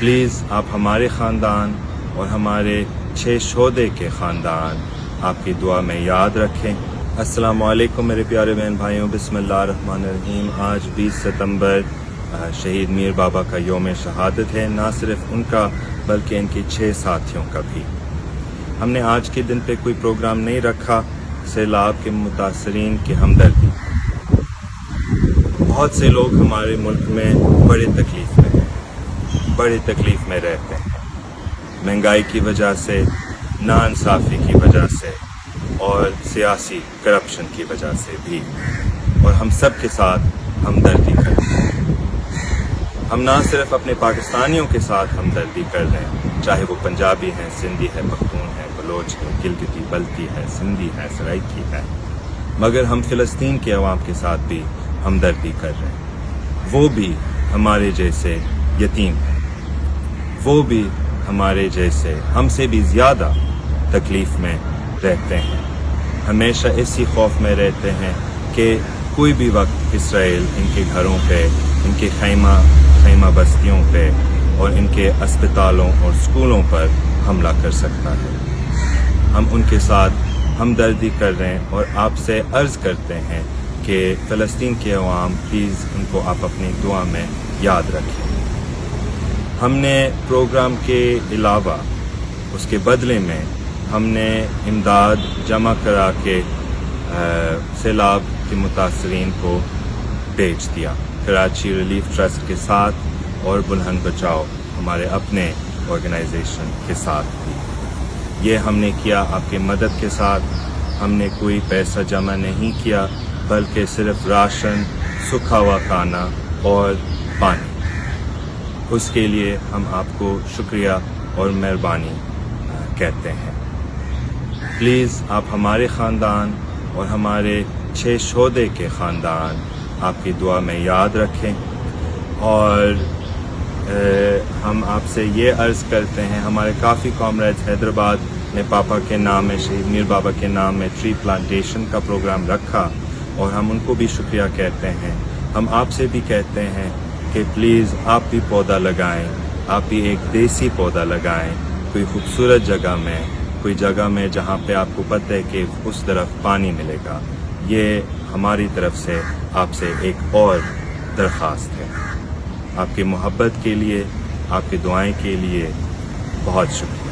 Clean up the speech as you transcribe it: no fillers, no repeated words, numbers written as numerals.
Please آپ ہمارے خاندان اور ہمارے 6 شہداء کے خاندان آپ کی دعا میں یاد رکھیں۔ السلام علیکم میرے پیارے بہن بھائیوں، بسم اللہ الرحمن الرحیم۔ آج 20 ستمبر شہید میر بابا کا یوم شہادت ہے، نہ صرف ان کا بلکہ ان کے 6 ساتھیوں کا بھی۔ ہم نے آج کے دن پہ کوئی پروگرام نہیں رکھا، سیلاب کے متاثرین کی ہمدردی۔ بہت سے لوگ ہمارے ملک میں بڑے تکلیف میں رہتے ہیں، مہنگائی کی وجہ سے، ناانصافی کی وجہ سے اور سیاسی کرپشن کی وجہ سے بھی، اور ہم سب کے ساتھ ہمدردی کرتے ہیں۔ ہم نہ صرف اپنے پاکستانیوں کے ساتھ ہمدردی کر رہے ہیں، چاہے وہ پنجابی ہیں، سندھی ہے، پختون ہے، بلوچ ہے، گلگتی بلتی ہے، سندھی ہے، سرائکی ہے، مگر ہم فلسطین کے عوام کے ساتھ بھی ہمدردی کر رہے ہیں۔ وہ بھی ہمارے جیسے یتیم ہیں، وہ بھی ہمارے جیسے ہم سے بھی زیادہ تکلیف میں رہتے ہیں، ہمیشہ اسی خوف میں رہتے ہیں کہ کوئی بھی وقت اسرائیل ان کے گھروں پہ، ان کے خیمہ بستیوں پہ اور ان کے اسپتالوں اور سکولوں پر حملہ کر سکتا ہے۔ ہم ان کے ساتھ ہمدردی کر رہے ہیں اور آپ سے عرض کرتے ہیں کہ فلسطین کے عوام پلیز ان کو آپ اپنی دعا میں یاد رکھیں۔ ہم نے پروگرام کے علاوہ اس کے بدلے میں ہم نے امداد جمع کرا کے سیلاب کے متاثرین کو بھیج دیا، کراچی ریلیف ٹرسٹ کے ساتھ اور بلہن بچاؤ ہمارے اپنے آرگنائزیشن کے ساتھ بھی۔ یہ ہم نے کیا آپ کے مدد کے ساتھ، ہم نے کوئی پیسہ جمع نہیں کیا بلکہ صرف راشن، سکھا ہوا کھانا اور پانی۔ اس کے لیے ہم آپ کو شکریہ اور مہربانی کہتے ہیں۔ پلیز آپ ہمارے خاندان اور ہمارے 6 شہداء کے خاندان آپ کی دعا میں یاد رکھیں، اور ہم آپ سے یہ عرض کرتے ہیں، ہمارے کافی کامریڈز حیدرآباد نے پاپا کے نام میں، شہید میر بابا کے نام میں ٹری پلانٹیشن کا پروگرام رکھا، اور ہم ان کو بھی شکریہ کہتے ہیں۔ ہم آپ سے بھی کہتے ہیں کہ پلیز آپ بھی پودا لگائیں، آپ بھی ایک دیسی پودا لگائیں، کوئی خوبصورت جگہ میں، کوئی جگہ میں جہاں پہ آپ کو پتہ ہے کہ اس طرف پانی ملے گا۔ یہ ہماری طرف سے آپ سے ایک اور درخواست ہے۔ آپ کی محبت کے لیے، آپ کی دعائیں کے لیے بہت شکریہ۔